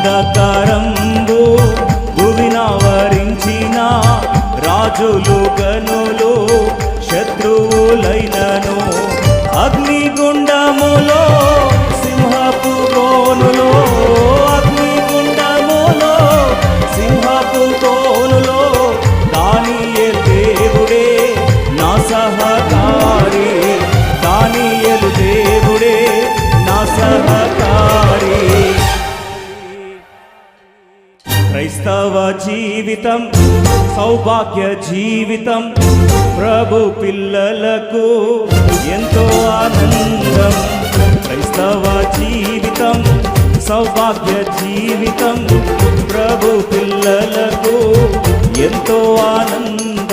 అంధకారంబు భువినావరించిన రాజులు గనులు శత్రువులైనను అగ్నిగుండములో సింహపు గోనులో అగ్నిగుండములో సింహపు గోనులో దానియేలు దేవుడే నా సహకారి దానియేలు దేవుడే నా సహకారి. క్రైస్తవ జీవితం సౌభాగ్య జీవితం ప్రభు పిల్లలకు ఎంతో ఆనందం. క్రైస్తవ జీవితం సౌభాగ్య జీవితం ప్రభు పిల్లలకు ఎంతో ఆనందం.